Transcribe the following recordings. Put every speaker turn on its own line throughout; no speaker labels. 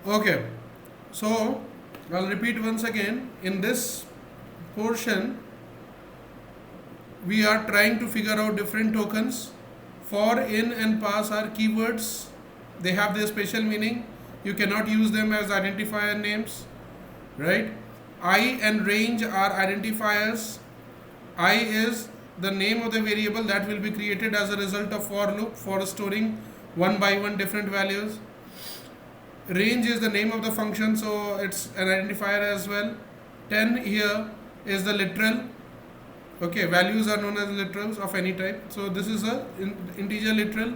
Okay, so I'll repeat once again. In this portion, we are trying to figure out different tokens. For, in, and pass are keywords. They have their special meaning. You cannot use them as identifier names, right? I and range are identifiers. I is the name of the variable that will be created as a result of for loop for storing one by one different values. Range is the name of the function, so it's an identifier as well. 10 here is the literal. Okay, values are known as literals of any type. So this is a integer literal.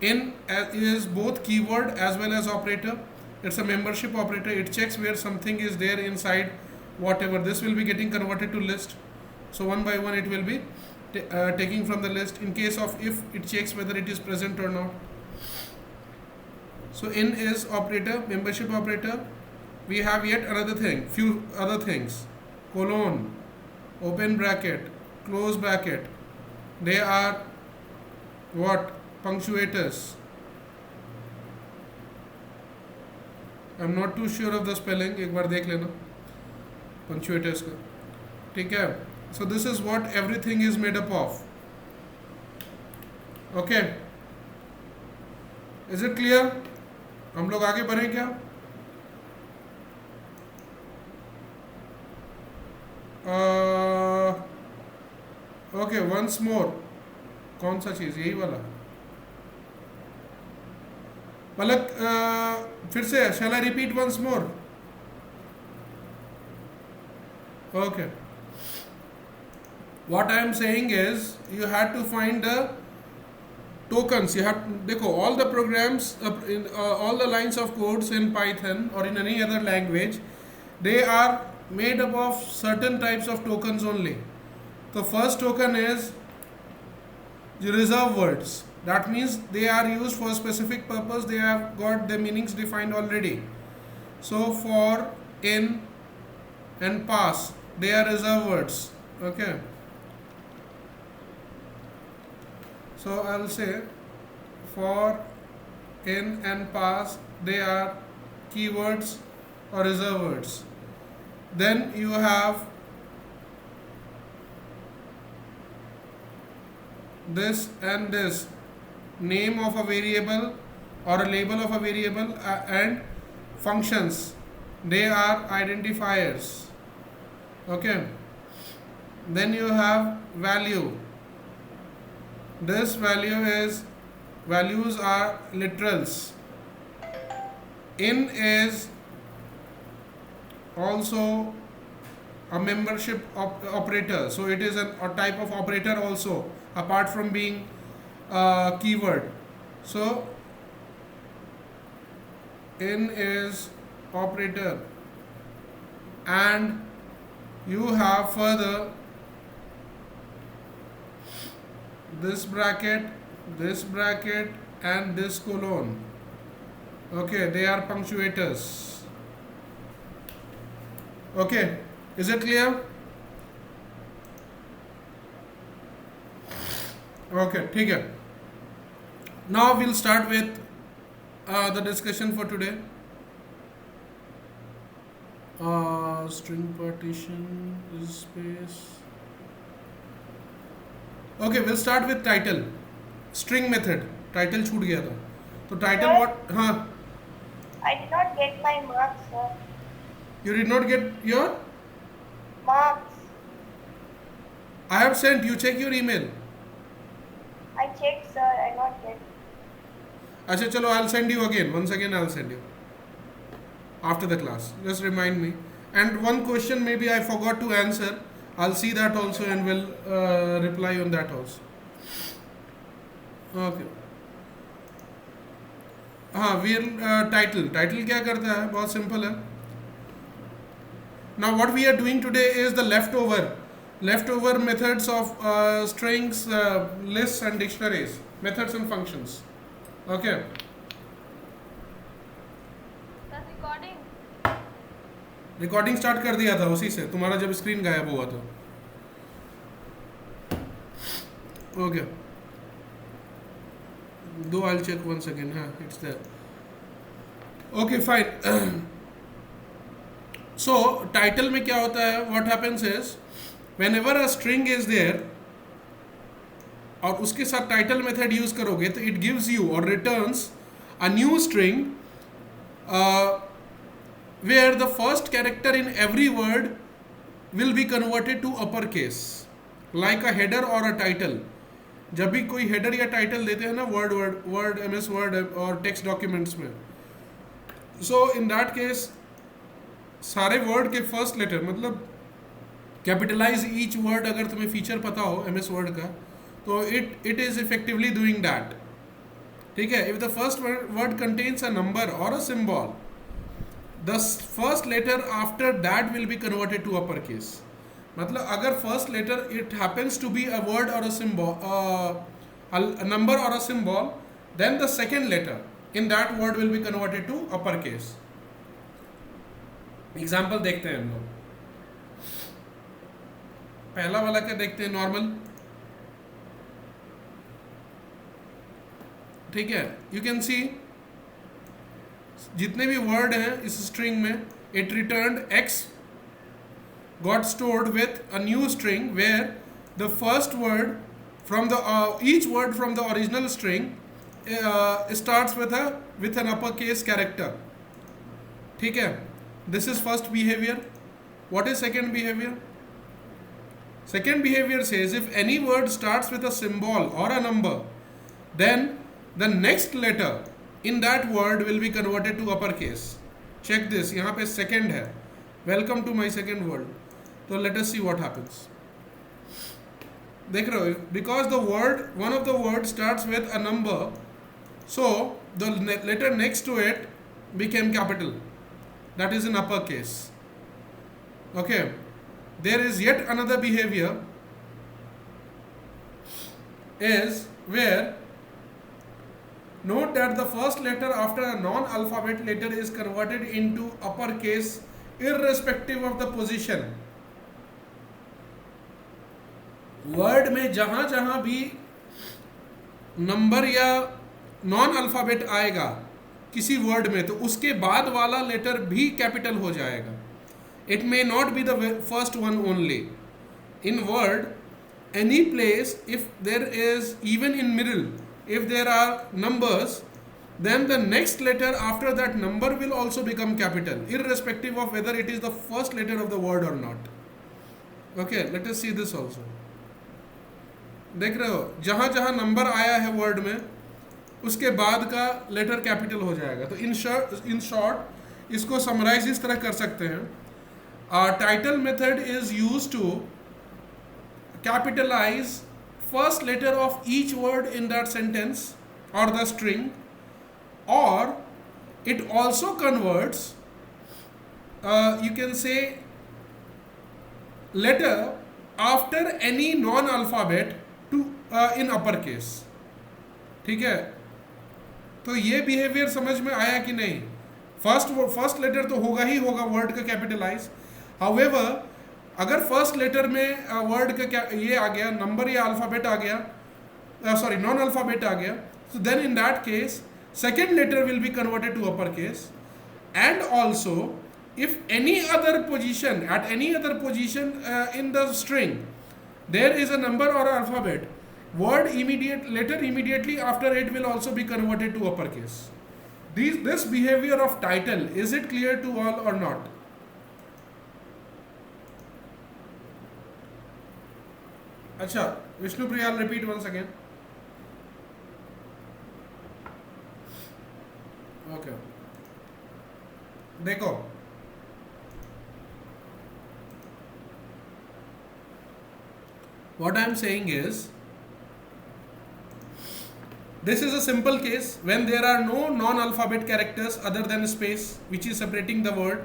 In is both keyword as well as operator. It's a membership operator. It checks where something is there inside whatever. This will be getting converted to list. So one by one it will be taking from the list. In case of if, it checks whether it is present or not. So in is operator, membership operator. We have yet another thing, few other things. Colon, open bracket, close bracket. They are what? Punctuators. I'm not too sure of the spelling. एक बार देख लेना punctuators का. ठीक है. So this is what everything is made up of. Okay. Is it clear? हम लोग आगे बढ़ें क्या? Okay, once more. कौन सा चीज़? यही वाला. पलक, फिर से. Shall I repeat once more? Okay. What I am saying is you had to find the tokens. You have देखो, all the programs all the lines of codes in Python or in any other language, they are made up of certain types of tokens only. The first token is reserve words. That means they are used for a specific purpose. They have got the meanings defined already. So for, in, and pass, they are reserve words. Okay. So I'll say for, in, and pass, they are keywords or reserve words. Then you have this and this, name of a variable or a label of a variable, and functions. They are identifiers. Okay. Then you have value. This values are literals. In is also a membership operator, so it is a type of operator also, apart from being a keyword. So in is operator, and you have further this bracket, and this colon. Okay, they are punctuators. Okay, is it clear? Okay, ठीक है. Now we'll start with the discussion for today. String partition is space. Okay, we'll start with title. String method. Title छूट गया था. तो title
Sir?
what? हाँ.
I did not get my marks, sir.
You did not get your?
Marks.
I have sent. You check your email.
I checked, sir. I not get.
अच्छा चलो, I'll send you again. Once again I'll send you. After the class. Just remind me. And one question maybe I forgot to answer. I'll see that also and will reply on that also. Okay. हाँ, we'll title क्या करता है? बहुत simple है. Now what we are doing today is the leftover methods of strings, lists and dictionaries, methods and functions. Okay. Recording start कर दिया था उसी से, तुम्हारा जब स्क्रीन गायब हुआ था. ओके, दो, I'll check once again. हाँ, it's there. Okay, fine. So title में क्या होता है? What happens is whenever a string is there और उसके साथ टाइटल मेथड यूज करोगे तो it gives you or returns a new string where the first character in every word will be converted to upper case like a header or a title. जब भी कोई header या title देते हैं ना word MS word और text documents में, so in that case सारे वर्ड के फर्स्ट लेटर मतलब कैपिटलाइज ईच वर्ड, अगर तुम्हें फीचर पता हो MS वर्ड का तो it is effectively doing that. ठीक है. If the first word contains a number और a symbol, the first letter after that will be converted to upper case. मतलब अगर first letter it happens to be a word और a symbol, a number or a symbol, then the second letter in that word will be converted to upper case. Example देखते हैं हम लोग. पहला वाला क्या देखते हैं? नॉर्मल. ठीक है. यू कैन सी जितने भी वर्ड हैं इस स्ट्रिंग में, it returned x got stored with a new string where the first word from the each word from the original string starts with an uppercase character. ठीक है. This is first behavior. What is second behavior? Second behavior says if any word starts with a symbol or a number, then the next letter in that word will be converted to uppercase. Check this. यहाँ पे second है. Welcome to my second world. So let us see what happens. देख रहे हो? Because the word, one of the words starts with a number, so the letter next to it became capital. That is in uppercase. Okay. There is yet another behavior is where note that the first letter after a non-alphabet letter is converted into uppercase irrespective of the position. Word में जहां जहां भी number या non alphabet आएगा किसी word में, तो उसके बाद वाला लेटर भी कैपिटल हो जाएगा. It may not be the first one only. In word any place if there is even in middle, if there are numbers, then the next letter after that number will also become capital irrespective of whether it is the first letter of the word or not. Okay, let us see this also. देख रहे हो? जहां जहां number आया है word में उसके बाद का लेटर कैपिटल हो जाएगा. तो इन शॉर्ट इसको समराइज इस तरह कर सकते हैं. Title method is use to capitalise first letter of each word in that sentence और the string, or it also converts you can say letter after any non-alphabet to in uppercase. ठीक है. तो ये बिहेवियर समझ में आया कि नहीं? फर्स्ट लेटर तो होगा ही होगा वर्ड का कैपिटलाइज. हाउएवर अगर फर्स्ट लेटर में वर्ड का ये आ गया, नंबर या अल्फाबेट आ गया, सॉरी नॉन अल्फाबेट आ गया, so then in that case second letter will be converted to uppercase. And also if any other position, at any other position in the string there is a number or alphabet, word letter immediately after it will also be converted to uppercase. This behavior of title, is it clear to all or not? Acha, Vishnu Priya, I'll repeat once again. Okay. देखो, what I am saying is this is a simple case when there are no non-alphabet characters other than space which is separating the word.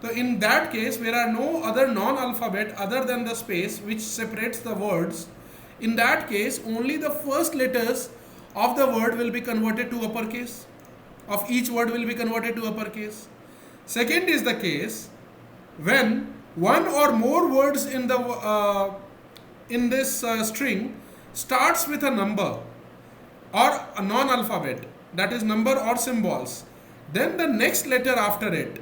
So in that case there are no other non-alphabet other than the space which separates the words. In that case only the first letters of the word will be converted to uppercase. Of each word will be converted to uppercase. Second is the case when one or more words in the in this string starts with a number or a non-alphabet, that is number or symbols, then the next letter after it,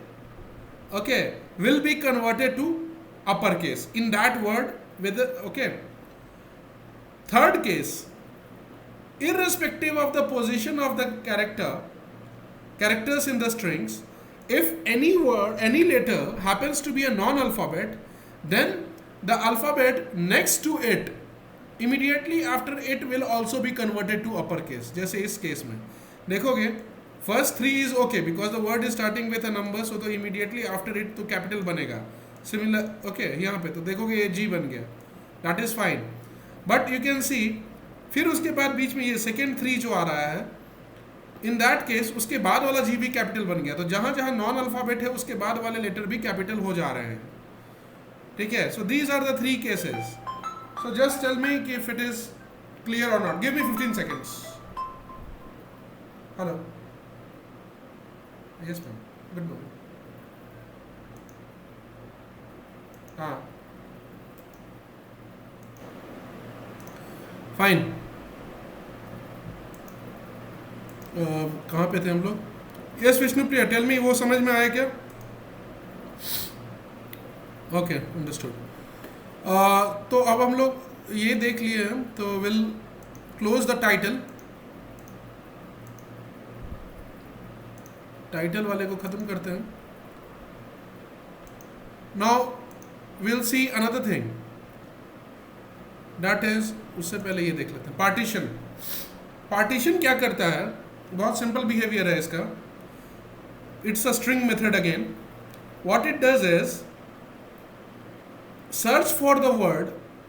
okay, will be converted to uppercase in that word with the, okay. Third case, irrespective of the position of the characters in the strings, if any word, any letter happens to be a non-alphabet, then the alphabet next to it, immediately after it, will also be converted to uppercase. जैसे इस case में देखोगे, first three is okay because the word is starting with a number, so तो immediately after it तो capital बनेगा. Similar, okay, यहाँ पे तो देखोगे ये G बन गया, that is fine. But you can see, फिर उसके बाद बीच में ये second three जो आ रहा है, इन दैट केस उसके बाद वाला जी भी कैपिटल बन गया. तो जहां जहां नॉन अल्फाबेट है उसके बाद वाले लेटर भी कैपिटल हो जा रहे हैं. ठीक है. So these are the three cases. So just tell me कि if it is clear or not. Give me 15 seconds. Hello. Yes ma'am. Good morning. हाँ, फाइन. कहाँ पे थे हम लोग? यस विष्णुप्रिया, टेल मी, वो समझ में आया क्या? Okay, understood. तो अब हम लोग ये देख लिए हैं, तो विल क्लोज द टाइटल वाले को ख़त्म करते हैं. Now will see another thing, that is, उससे पहले ये देख लेते हैं पार्टीशन. पार्टीशन क्या करता है? बहुत सिंपल बिहेवियर है इसका. It's a string method again. What it does is search for the word,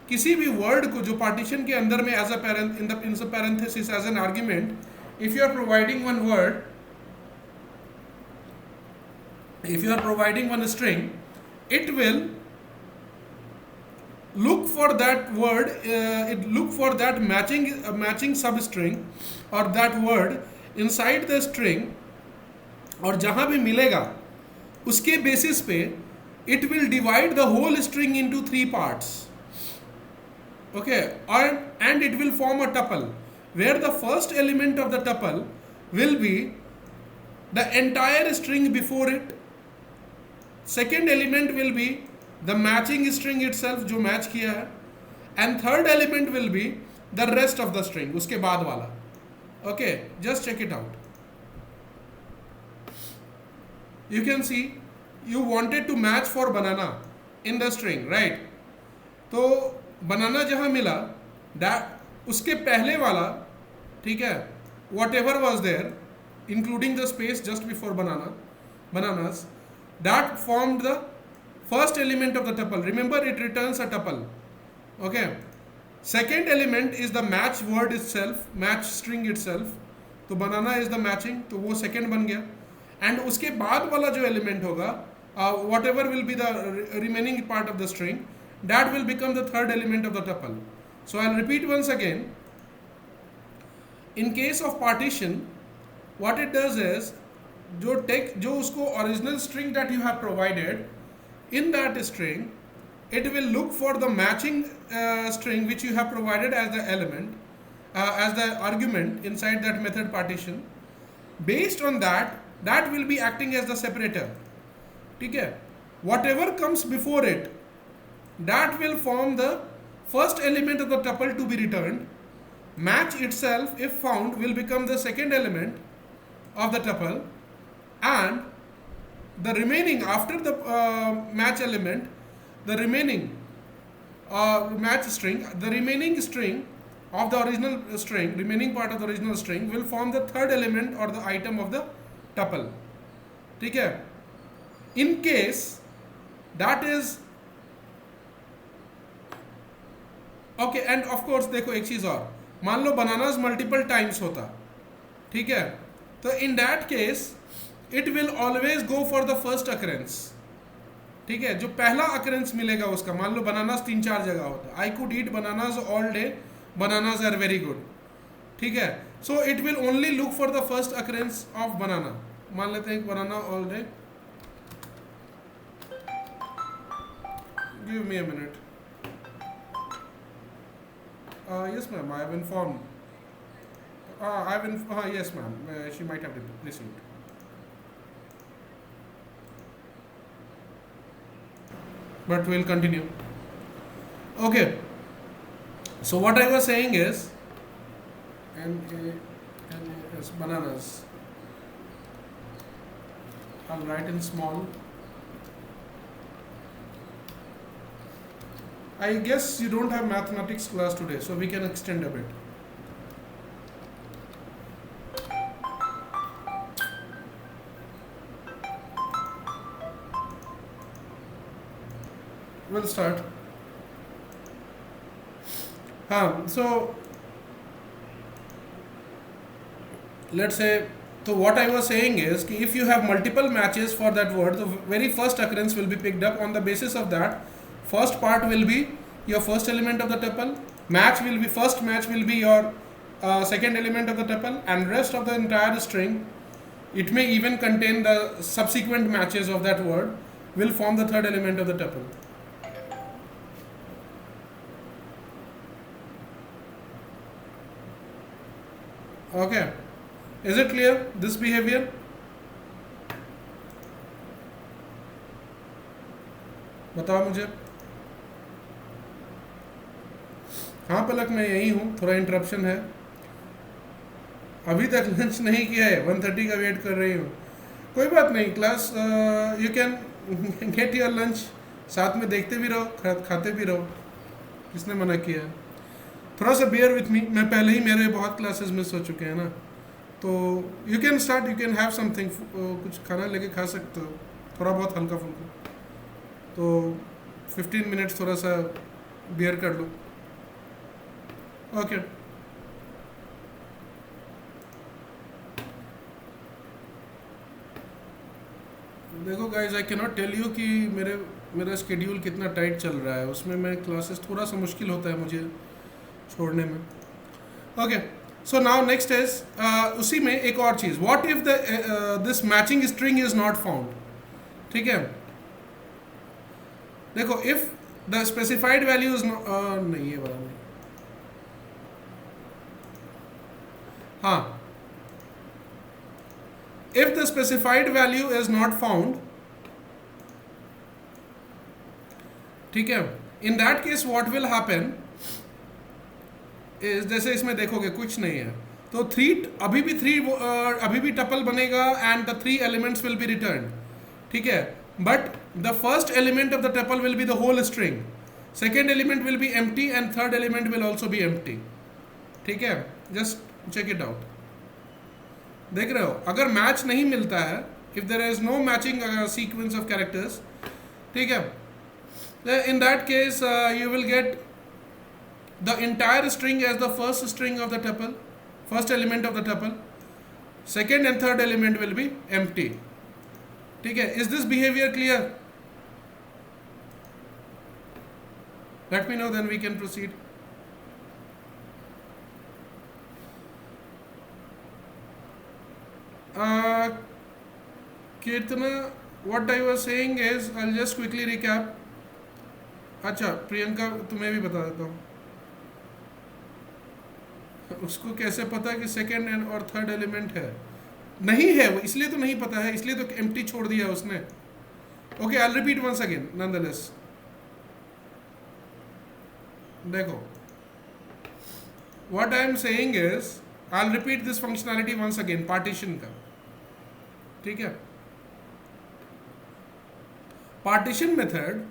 किसी भी वर्ड को जो पार्टीशन के अंदर में as a in the parenthesis as an argument, if you are providing one word, if you are providing one string, it will look for that word, it look for that matching substring or that word inside the string, और जहाँ भी मिलेगा उसके basis पे it will divide the whole string into 3 parts. Okay, and it will form a tuple where the first element of the tuple will be the entire string before it. Second element will be the matching string itself जो match किया है, and third element will be the rest of the string, उसके बाद वाला. Okay, just check it out. You can see you wanted to match for banana in the string, right? तो banana जहाँ मिला, उसके पहले वाला, ठीक है, whatever was there including the space just before bananas, that formed the first element of the tuple. Remember, it returns a tuple. Okay, second element is the match word itself, match string itself. तो banana is the matching, तो वो second बन गया. And उसके बाद वाला जो element होगा, whatever will be the remaining part of the string, that will become the third element of the tuple. So I'll repeat once again. In case of partition, what it does is, जो उसको original string that you have provided, in that string it will look for the matching string which you have provided as the element, as the argument inside that method partition. Based on that will be acting as the separator. ठीक है. Whatever comes before it, that will form the first element of the tuple to be returned. Match itself, if found, will become the second element of the tuple, and the remaining, after the match element, the remaining match string, the remaining string of the original string, remaining part of the original string will form the third element or the item of the tuple. ठीक है. In case that is okay, and of course देखो एक चीज और, मान लो bananas multiple times होता, ठीक है, तो in that case it will always go for the first occurrence. ठीक है, जो पहला occurrence मिलेगा उसका, मान लो bananas 3-4 जगह होता, I could eat bananas all day, bananas are very good. ठीक है, so it will only look for the first occurrence of banana. मान लेते हैं banana all day. Give me a minute. Yes ma'am, I have informed. Yes ma'am, she might have received. but we'll continue. Okay, so what I was saying is N-A-N-A-S, bananas. I'll write in small. I guess you don't have mathematics class today, so we can extend a bit. We'll start. So let's say, so what I was saying is कि if you have multiple matches for that word, the very first occurrence will be picked up. On the basis of that, first part will be your first element of the tuple, first match will be your second element of the tuple, and rest of the entire string, it may even contain the subsequent matches of that word, will form the third element of the tuple. Okay, is it clear, this behavior? बताओ मुझे. हाँ पलक, मैं यही हूँ, थोड़ा interruption है. अभी तक लंच नहीं किया है, 1:30 का वेट कर रही हूँ. कोई बात नहीं, class you can get your lunch, साथ में देखते भी रहो, खाते भी रहो, किसने मना किया. थोड़ा सा बेयर विथ मी, मैं पहले ही मेरे बहुत क्लासेस मिस हो चुके हैं ना, तो you can start, you can have something, कुछ खाना लेके खा सकते हो, थोड़ा बहुत हल्का फुल्का. तो 15 मिनट्स थोड़ा सा बेयर कर लो. ओके, देखो guys, I can not tell you कि मेरा स्केड्यूल कितना टाइट चल रहा है, उसमें मैं क्लासेस थोड़ा सा मुश्किल होता है मुझे छोड़ने में. Okay, so now next is, उसी में एक और चीज़, what if this matching string is not found. ठीक है, देखो, if the specified value is नहीं, ये वाला नहीं. हाँ, if the specified value is not found, ठीक है, in that case what will happen is, जैसे इसमें देखोगे कुछ नहीं है, तो अभी भी टपल बनेगा and the 3 elements will be returned. ठीक है, but the first element of the tuple will be the whole string, second element will be empty and third element will also be empty. ठीक है, just check it out. देख रहे हो, अगर match नहीं मिलता है, if there is no matching sequence of characters, ठीक है, in that case you will get the entire string as the first string of the tuple, first element of the tuple, second and third element will be empty. ठीक है, is this behaviour clear? Let me know, then we can proceed. Kirtana, what I was saying is, I'll just quickly recap. अच्छा प्रियंका, तुम्हें भी बता देता हूँ, उसको कैसे पता कि सेकेंड एंड और थर्ड एलिमेंट है? नहीं है वो, इसलिए तो नहीं पता है, इसलिए तो एम्प्टी छोड़ दिया उसने. Okay, I will repeat once again nonetheless. देखो, what I am saying is, I will repeat this functionality once again, partition का. ठीक है, partition method,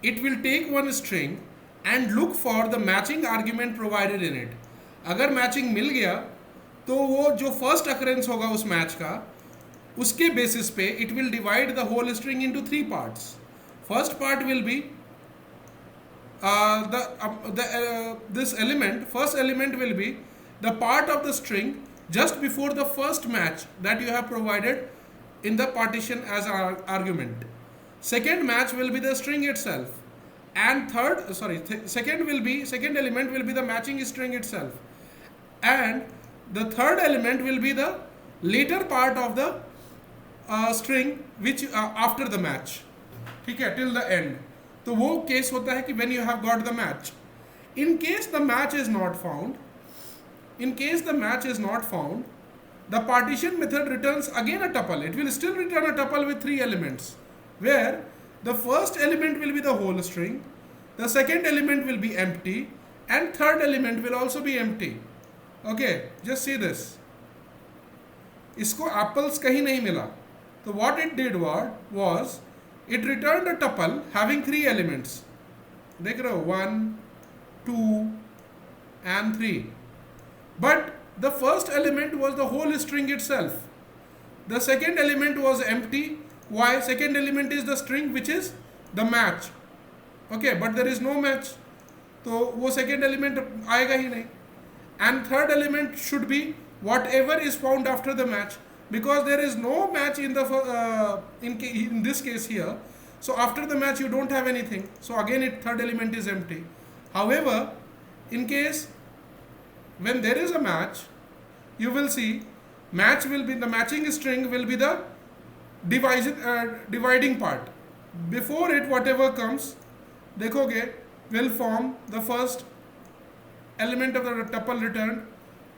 it will take one string and look for the matching argument provided in it. अगर मैचिंग मिल गया तो वो जो फर्स्ट अकरेंस होगा उस मैच का, उसके बेसिस पे it will divide the whole string into 3 parts. First part will be this element, first element will be the part of the string just before the first match that you have provided in the partition as an argument. Second match will be the string itself, and second element will be the matching string itself, and the third element will be the later part of the string which after the match. ठीक है, till the end. तो वो case होता है कि when you have got the match. In case the match is not found, the partition method returns again a tuple. It will still return a tuple with 3 elements, where the first element will be the whole string, the second element will be empty, and third element will also be empty. Okay, just see this. इसको apples कहीं नहीं मिला, तो what it did was it returned a tuple having 3 elements. देख रहे हो, 1 2 and 3, but the first element was the whole string itself. The second element was empty. Why? Second element is the string which is the match. Okay, but there is no match, तो वो second element आएगा ही नहीं. And third element should be whatever is found after the match, because there is no match in the in this case here. So after the match you don't have anything. So again third element is empty. However, in case when there is a match, you will see match will be the matching string will be the dividing part. Before it whatever comes, देखोगे, will form the first element of the tuple returned.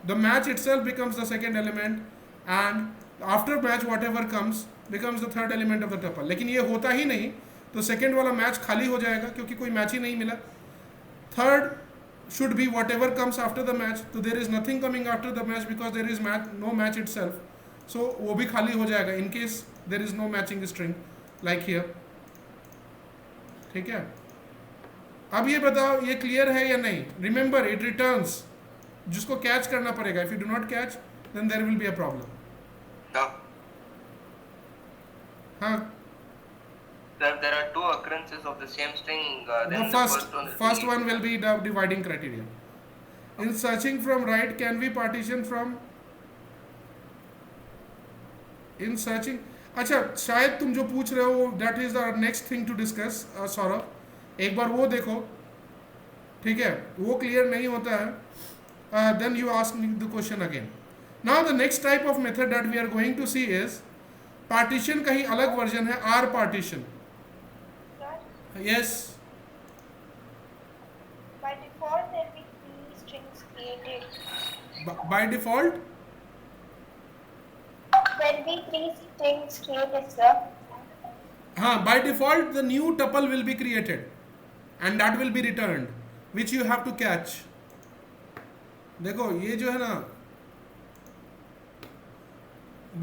The match itself becomes the second element, and after match whatever comes becomes the third element of the tuple. लेकिन ये होता ही नहीं, तो second वाला match खाली हो जाएगा क्योंकि कोई match ही नहीं मिला. Third should be whatever comes after the match, so there is nothing coming after the match because there is no match itself, so वो भी खाली हो जाएगा in case there is no matching string like here. ठीक है, अब ये बताओ ये क्लियर है या नहीं? Remember it returns, जिसको कैच करना पड़ेगा. If you do not catch, then there will be a problem. हाँ,
there are 2 occurrences of the same string, then
the first one will be the dividing criteria. In searching from right, can we partition from in searching? अच्छा, शायद तुम जो पूछ रहे हो that is the next thing to discuss. Saurabh, एक बार वो देखो, ठीक है, वो क्लियर नहीं होता है, then you ask me the question again. Now the next type of method that we are going to see is partition. कहीं अलग वर्जन है, R partition. Yes.
By default, there will be 3 strings created.
By default,
There will be 3 strings created, sir.
हाँ, by default the new tuple will be created, and that will be returned, which you have to catch. देखो ये जो है ना,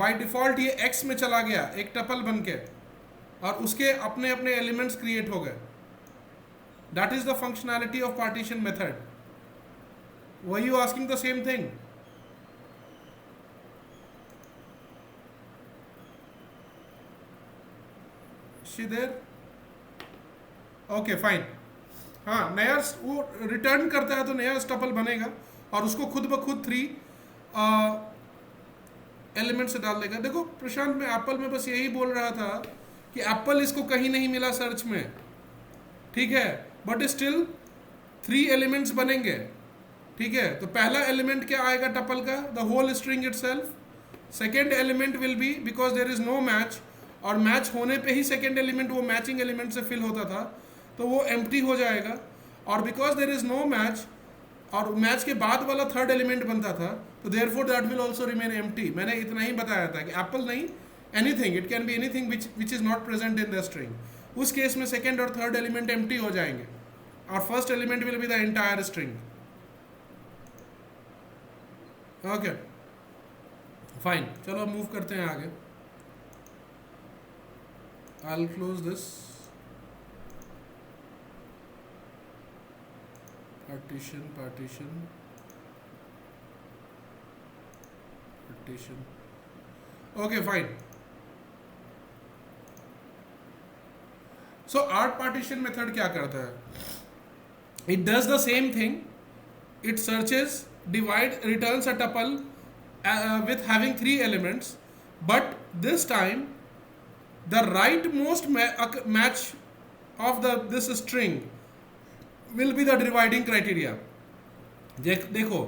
by default ये X में चला गया एक tuple बन के, और उसके अपने अपने एलिमेंट्स क्रिएट हो गए. That is the functionality of partition method. Were you asking the same thing? There? Okay fine. हाँ, नया वो रिटर्न करता है तो नया टपल बनेगा और उसको खुद ब खुद 3 एलिमेंट से डाल देगा. देखो प्रशांत, मैं एप्पल में बस यही बोल रहा था कि एप्पल इसको कहीं नहीं मिला सर्च में, ठीक है, बट स्टिल 3 एलिमेंट्स बनेंगे. ठीक है, तो पहला एलिमेंट क्या आएगा टपल का? The whole string itself. Second element will be, because there is no match, और मैच होने पे ही सेकेंड एलिमेंट वो मैचिंग एलिमेंट से फिल होता था, तो वो एम्प्टी हो जाएगा. और because there is no match, और मैच के बाद वाला थर्ड एलिमेंट बनता था, तो therefore that will also remain empty. मैंने इतना ही बताया था कि एप्पल नहीं, anything, it can be anything which is not present in the string. उस केस में सेकेंड और थर्ड एलिमेंट एम्प्टी हो जाएंगे और first element will be the entire string. Okay fine, चलो मूव करते हैं आगे. I will close this. partition okay fine. So art partition method क्या करता है? It does the same thing. It searches, divide, returns a tuple with having 3 elements, but this time the rightmost match of this string will be the dividing criteria. देखो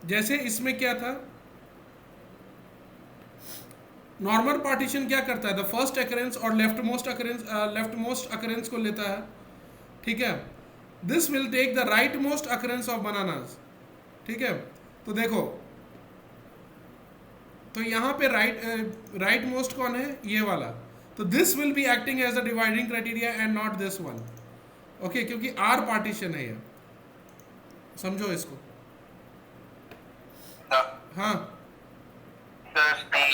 जैसे इसमें क्या था, normal partition क्या करता है? द फर्स्ट अकरेंस और leftmost occurrence को लेता है. ठीक है, this will take the rightmost occurrence of bananas. ठीक है, तो देखो, तो यहाँ पे राइटमोस्ट कौन है? ये वाला. तो this will be acting as the dividing criteria and not this one. Okay, क्योंकि आर पार्टीशन है ये, समझो इसको. हाँ,
If the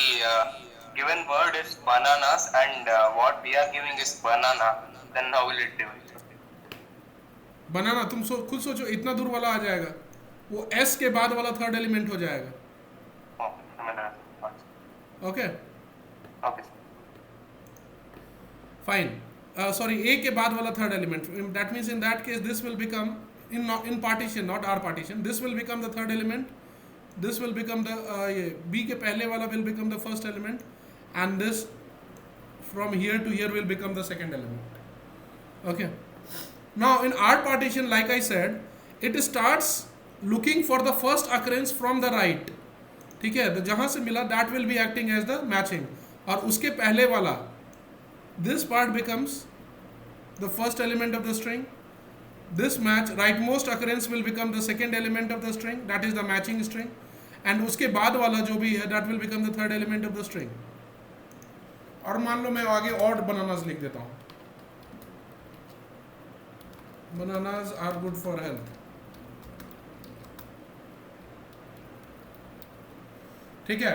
given word is bananas and what we are giving is banana, then how will it divide?
बनाना, तुम खुद सोचो, इतना दूर वाला आ जाएगा, वो एस के बाद वाला थर्ड एलिमेंट हो जाएगा.
Oh, I mean,
okay,
okay.
Fine. Sorry, A के बाद वाला third element. That means in that case this will become in partition, not R partition, this will become the third element, this will become the ये B के पहले वाला will become the first element, and this from here to here will become the second element. Okay, now in R partition, like I said, it starts looking for the first occurrence from the right. ठीक है, तो जहाँ से मिला that will be acting as the matching, और उसके पहले वाला this part becomes the first element of the string. This match rightmost occurrence will become the second element of the string, that is the matching string, and उसके बाद वाला जो भी है that will become the third element of the string. और मान लो मैं आगे odd bananas लिख देता हूँ. Bananas are good for health. ठीक है.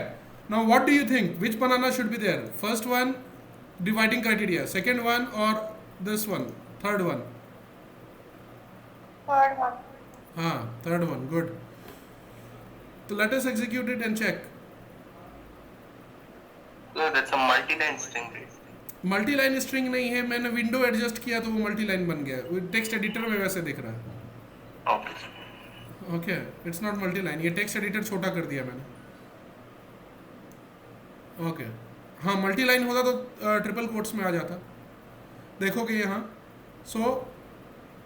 Now what do you think? Which banana should be there? First one, dividing criteria. Second one, or this one? Third one?
Third one.
हाँ, third one. Good. So let us execute it and check.
So that's a multi-line string.
Multi line string नहीं है, मैंने window adjust किया तो वो multi line बन गया. Text editor में वैसे दिख रहा है.
Okay.
Okay, it's not multi line, ये टेक्स्ट एडिटर छोटा कर दिया मैंने. ओके, हाँ, मल्टी लाइन होता तो ट्रिपल कोट्स में आ जाता. देखोगे यहाँ. सो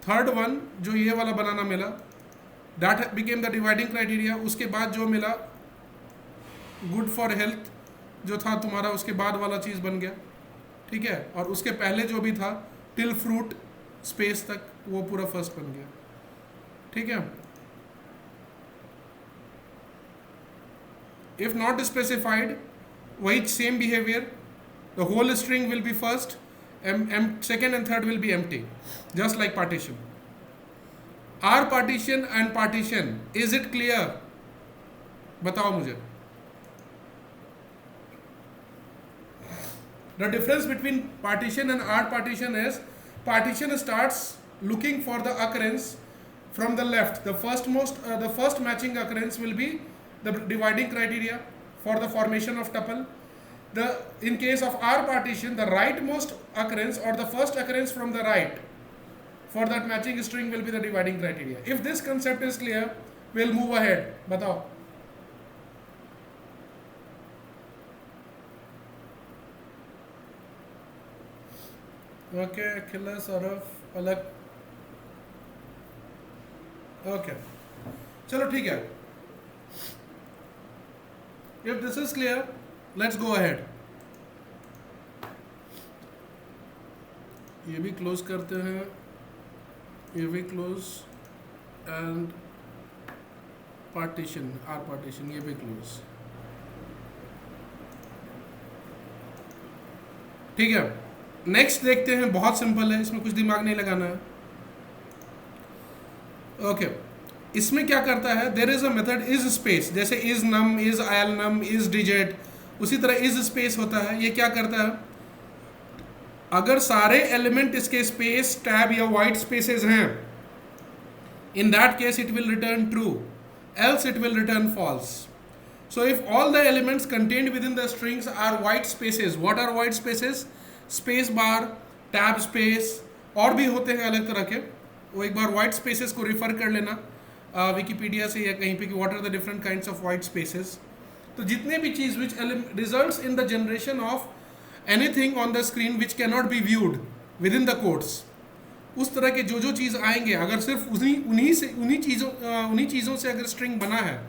थर्ड वन जो ये वाला बनाना मिला, that became the dividing criteria. उसके बाद जो मिला गुड फॉर हेल्थ जो था तुम्हारा, उसके बाद वाला चीज़ बन गया. ठीक है, और उसके पहले जो भी था टिल फ्रूट स्पेस तक, वो पूरा फर्स्ट बन गया. ठीक है. इफ नॉट स्पेसिफाइड, वही same behaviour, the whole string will be first, second and third will be empty, just like partition. R partition and partition, is it clear? बताओ मुझे. The difference between partition and R partition is, partition starts looking for the occurrence from the left. The first matching occurrence will be the dividing criteria for the formation of tuple. In case of R partition, the rightmost occurrence or the first occurrence from the right for that matching string will be the dividing criteria. If this concept is clear, we'll move ahead. बताओ. Okay, Achilles, Arav, अलग. Okay, चलो ठीक है. If this is clear, let's go ahead. ये भी close करते हैं, ये भी close, and partition, R partition, ये भी क्लोज. ठीक है. नेक्स्ट देखते हैं, बहुत सिंपल है, इसमें कुछ दिमाग नहीं लगाना है. ओके, इसमें क्या करता है, there is a method is space, जैसे is num, is al num, is digit, उसी तरह इज स्पेस होता है. ये क्या करता है, अगर सारे एलिमेंट इसके स्पेस, टैब या वाइट स्पेसेस हैं, in that case it will return true, else it will return false. So if all the elements contained within the strings are white spaces, what are white spaces? Space bar, tab space, और भी होते हैं अलग तरह के. वो एक बार white spaces को refer कर लेना विकीपीडिया से या कहीं पे कि what are the different kinds of white spaces. तो जितने भी चीज़ which results in the generation of anything on the screen which cannot be viewed within the quotes, उस तरह के जो चीज़ आएंगे, अगर सिर्फ उन्हीं चीज़ों से अगर string बना है,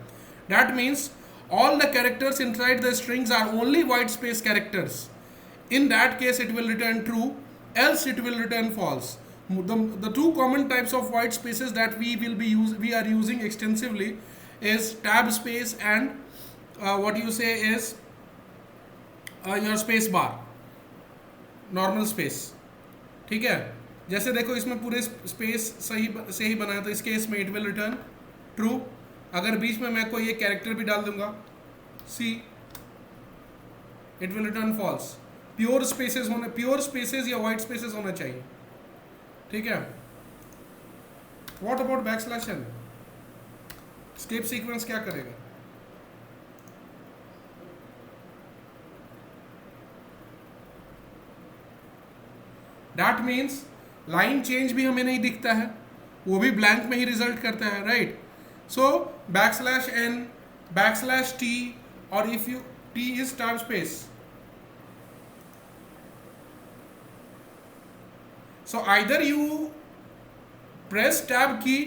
that means all the characters inside the strings are only white space characters. In that case it will return true, else it will return false. The two common types of white spaces that we are using extensively is tab space and what you say is your space bar. Normal space, ठीक है। जैसे देखो इसमें पूरे space सही से ही बनाया, तो इस केस में इट विल रिटर्न ट्रू। अगर बीच में मैं कोई एक कैरेक्टर भी डाल दूंगा see, it will return false. Pure spaces या वाइट स्पेसेस होना चाहिए, ठीक है। What about backslash N? Escape sequence क्या करेगा? दैट मीन्स लाइन चेंज भी हमें नहीं दिखता है, वो भी ब्लैंक में ही रिजल्ट करता है, राइट। सो बैकस्लैश एन, बैकस्लैश टी, और if U T is tab space, so either you press tab key,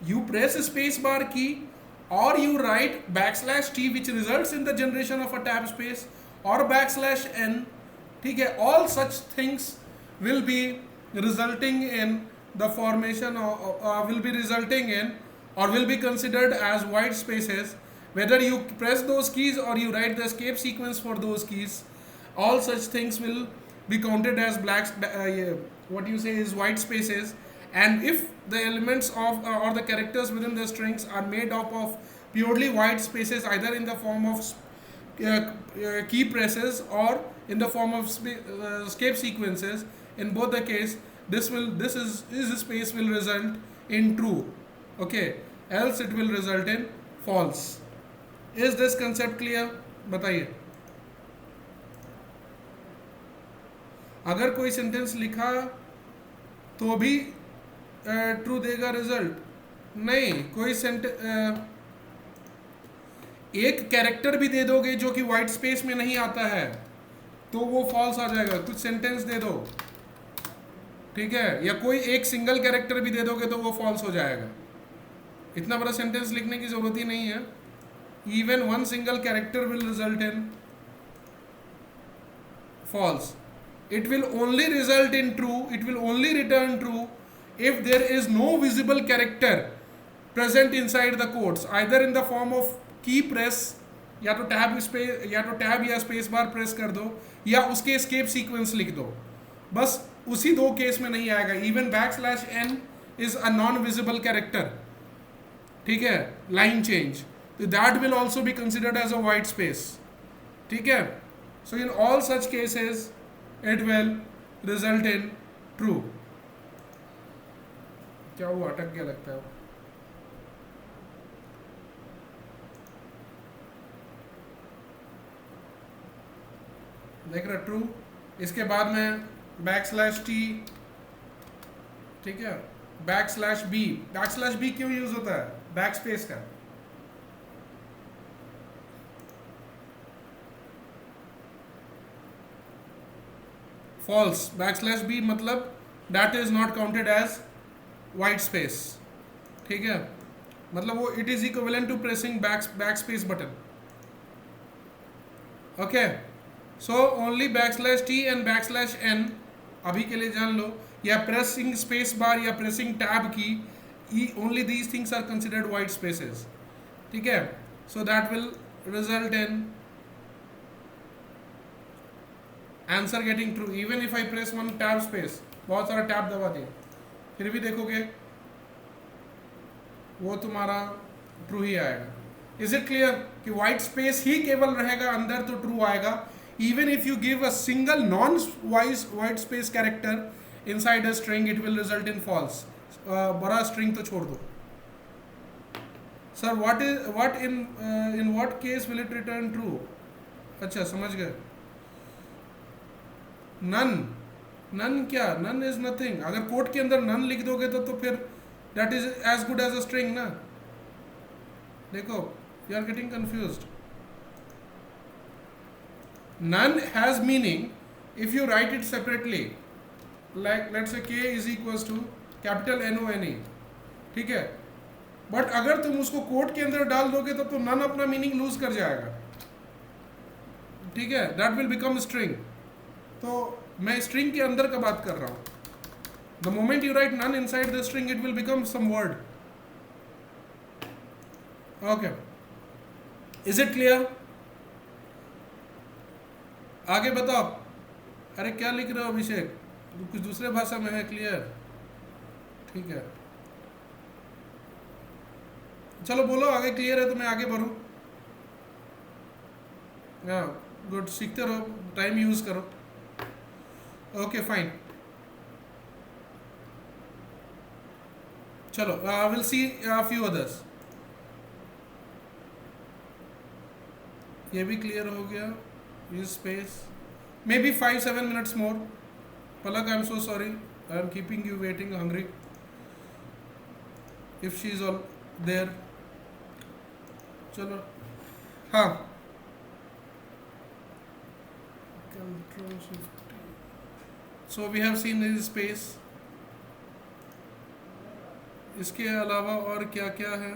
you press space bar key, or you write backslash t which results in the generation of a tab space, or backslash n, ठीक है। all such things will be resulting in the formation will be resulting in or will be considered as white spaces, whether you press those keys or you write the escape sequence for those keys. All such things will be counted as what you say is white spaces. And if the elements of or the characters within the strings are made up of purely white spaces, either in the form of key presses or in the form of escape sequences, in both the case this space will result in true, okay, else it will result in false. Is this concept clear? बताइए। अगर कोई sentence लिखा तो भी true देगा result? नहीं, कोई एक कैरेक्टर भी दे दोगे जो कि वाइट स्पेस में नहीं आता है तो वो फॉल्स आ जाएगा। कुछ सेंटेंस दे दो, ठीक है, या कोई एक सिंगल कैरेक्टर भी दे दोगे तो वो फॉल्स हो जाएगा। इतना बड़ा सेंटेंस लिखने की जरूरत ही नहीं है। Even one single character will result in false. It will only result in true, it will only return true if there is no visible character present inside the quotes, either in the form of key press, या तो tab या space bar press कर दो, या उसके escape sequence लिख दो। बस उसी दो केस में नहीं आएगा। Even backslash N is a non visible character, ठीक है, लाइन चेंज, तो that will also be considered as a white space, ठीक है। So in all such cases it will result in true. क्या हुआ, अटक गया लगता है। देख रहा ट्रू। इसके बाद में बैकस्लैश टी, ठीक है, बैकस्लैश बी। बैकस्लैश बी क्यों यूज होता है? बैक स्पेस का। फॉल्स। बैकस्लैश बी मतलब that is not counted as white space, ठीक है, मतलब वो it is equivalent to pressing back space button, okay. So only backslash t and backslash n अभी के लिए जान लो, या प्रेसिंग स्पेस बार या pressing tab key, only these things are considered white spaces, ठीक है। So that will result in answer getting true. Even if I press one tab space, बहुत सारा टैब दबा दिया, फिर भी देखोगे वो तुम्हारा ट्रू ही आएगा। इज इट क्लियर कि वाइट स्पेस ही केवल रहेगा अंदर तो ट्रू आएगा। Even if you give a single non white space character inside a string, it will result in false. बड़ा स्ट्रिंग तो छोड़ दो। Sir in what case will it return true? अच्छा, समझ गए। नन क्या? None is nothing. अगर code के अंदर नन लिख दोगे तो फिर that is as good as a string ना। देखो, you are getting confused. None has meaning if you write it separately, like let's say k is equals to capital NONE, ठीक है। बट अगर तुम उसको कोड के अंदर डाल दोगे तो नन अपना मीनिंग लूज कर जाएगा, ठीक है, दैट विल बिकम स्ट्रिंग। तो मैं स्ट्रिंग के अंदर का बात कर रहा हूं। The moment you write none inside the string, it will become some word, okay. Is it clear? आगे बताओ। अरे क्या लिख रहे हो अभिषेक, कुछ दूसरे भाषा में है, क्लियर, ठीक है। चलो बोलो आगे, क्लियर है तो मैं आगे बढ़ूँ। हाँ गुड, सीखते रहो, टाइम यूज करो। ओके फाइन, चलो विल सी फ्यू अदर्स। ये भी क्लियर हो गया, use space, may be 5-7 minutes more. Palak, I'm so sorry, I'm keeping you waiting, hungry, if she is all there. चलो हाँ, Control Shift, so we have seen this space। इसके अलावा और क्या क्या है?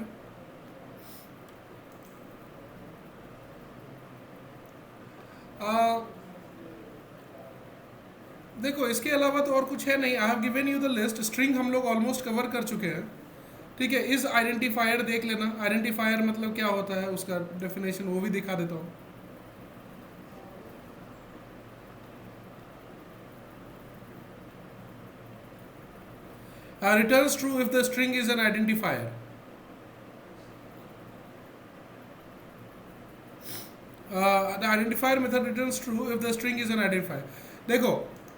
देखो इसके अलावा तो और कुछ है नहीं। I have given you the list. String हम लोग ऑलमोस्ट कवर कर चुके हैं, ठीक है। इस आइडेंटिफायर देख लेना, आइडेंटिफायर मतलब क्या होता है, उसका डेफिनेशन वो भी दिखा देता हूँ। returns true if the string is an identifier. The identifier method returns true if the string is an identifier. देखो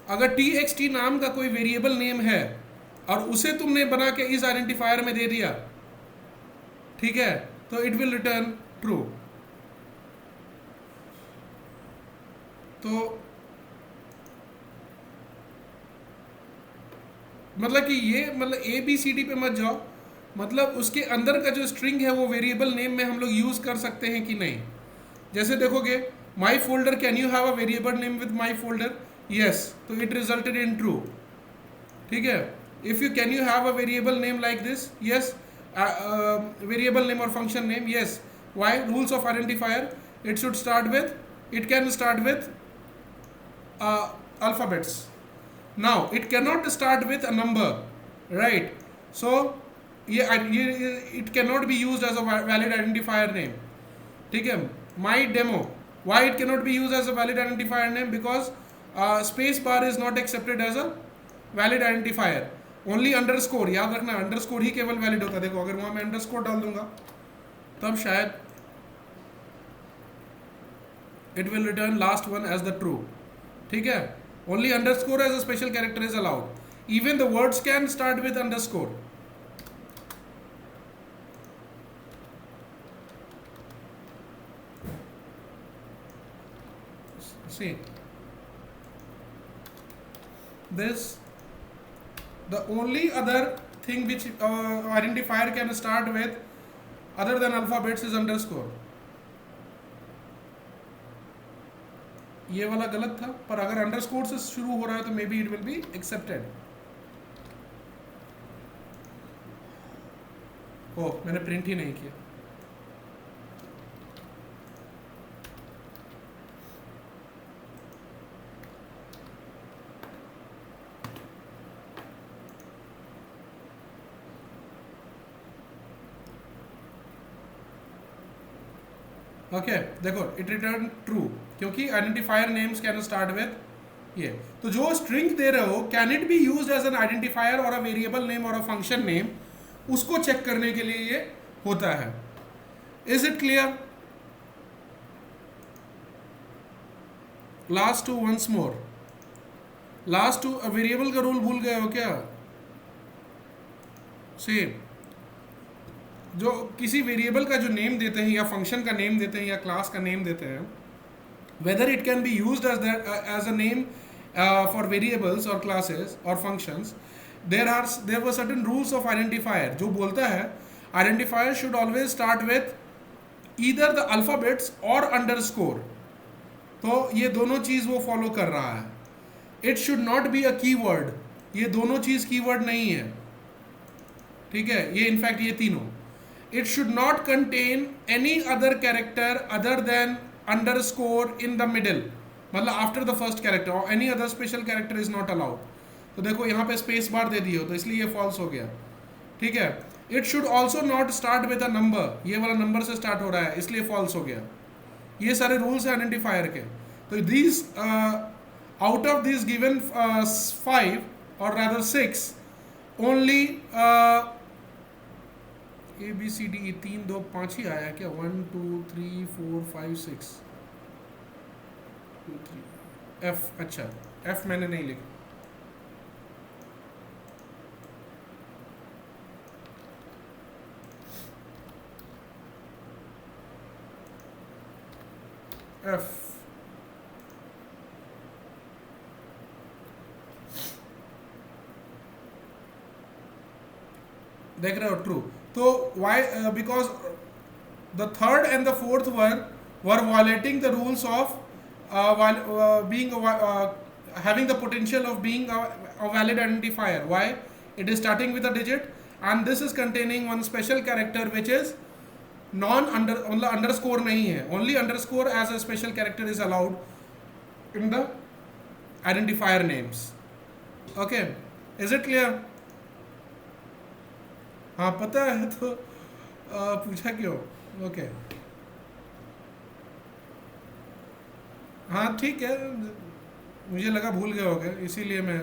अगर txt नाम का कोई वेरिएबल नेम है और उसे तुमने बना के इस आइडेंटिफायर में दे दिया, ठीक है, तो इट विल रिटर्न ट्रू। तो मतलब कि ये मतलब ABCD पे मत जाओ, मतलब उसके अंदर का जो स्ट्रिंग है वो वेरिएबल नेम में हम लोग यूज कर सकते हैं कि नहीं। जैसे देखोगे my folder, can you have a variable name with my folder? Yes, तो इट रिजल्टेड इन ट्रू, ठीक है। If you can you have a variable name like this? Yes, variable name और function name, yes. Why? Rules of identifier, it should start with, it can start with alphabets. Now it cannot start with a number, right? So it cannot be used as a valid identifier name, ठीक है। My demo, why it cannot be used as a valid identifier name? Because space bar is not accepted as a valid identifier. Only underscore, याद रखना, underscore ही केवल valid होता है। देखो अगर वहाँ मैं underscore डाल दूंगा तब शायद it will return last one as the true, ठीक है। Only underscore as a special character is allowed. Even the words can start with underscore. See this, the only other thing which identifier can start with other than alphabets is underscore. ये वाला गलत था, पर अगर underscore से शुरू हो रहा है तो may be it will be accepted. Oh, मैंने प्रिंट ही नहीं किया। ओके देखो, इट रिटर्न ट्रू क्योंकि identifier names can start with ये। तो जो स्ट्रिंग दे रहे हो, can it be used as an identifier और अ वेरिएबल नेम और अ फंक्शन नेम, उसको चेक करने के लिए ये होता है। Is it clear? Last two once more, last two, variable का रूल भूल गए हो क्या? सेम, जो किसी वेरिएबल का जो नेम देते हैं या फंक्शन का नेम देते हैं या क्लास का नेम देते हैं, whether it can be used as that as a name for variables or classes or functions, there were certain rules of identifier जो बोलता है identifier should always start with either the alphabets or underscore। तो ये दोनों चीज़ वो follow कर रहा है। it should not be a keyword, ये दोनों चीज़ कीवर्ड नहीं है, ठीक है। ये इनफैक्ट ये तीनों, it should not contain any other character other than underscore in the middle, मतलब after the first character, or any other special character is not allowed। तो देखो यहाँ पे स्पेस बार दे दिए हो तो इसलिए ये फॉल्स हो गया, ठीक है। it should also not start with a number, ये वाला नंबर से स्टार्ट हो रहा है इसलिए फॉल्स हो गया। ये सारे रूल्स हैं आइडेंटिफायर के। तो these out of these given 5 or rather 6 only A B C D E 3 2 5 ही आया क्या 1 2 3 4 5 6 2 3 F अच्छा F मैंने नहीं लिखा F देख रहे हो ट्रू तो why because the third and the fourth were violating the rules of being having the potential of being a valid identifier. Why? It is starting with a digit and this is containing one special character which is underscore नहीं है. Only underscore as a special character is allowed in the identifier names. Okay, is it clear? हाँ पता है तो पूछा क्यों? Okay हाँ ठीक है मुझे लगा भूल गए होगे इसीलिए मैं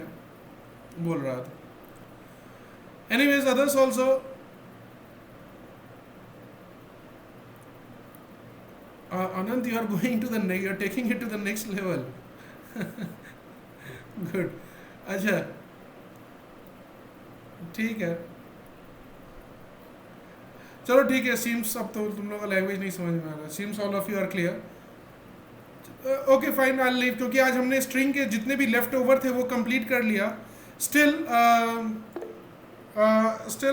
बोल रहा था. Anyways others also Anand, you are going to the you are taking it to the next level. Good. अच्छा ठीक है चलो ठीक है सीम्स अब तो तुम लोग का लैंग्वेज नहीं समझ में आ रहा seems all of you are clear okay fine I leave क्योंकि आज हमने स्ट्रिंग के जितने भी लेफ्ट ओवर थे वो कंप्लीट कर लिया still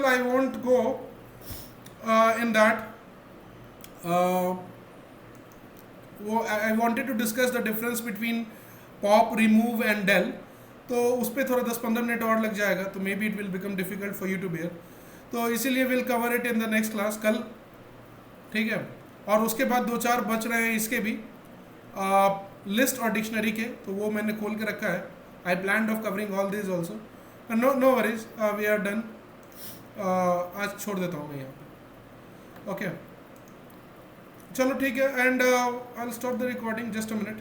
I want go in that वो I wanted to discuss the difference between pop remove and del तो उस पर थोड़ा 10-15 मिनट और लग जाएगा तो may be it will become difficult for you to bear तो इसीलिए will cover it in the next class कल ठीक है और उसके बाद 2-4 बच रहे हैं इसके भी लिस्ट और डिक्शनरी के तो वो मैंने खोल के रखा है I plan of covering all this also no worries we are done आज छोड़ देता हूँ मैं यहाँ पे ओके चलो ठीक है and I will stop the recording just a minute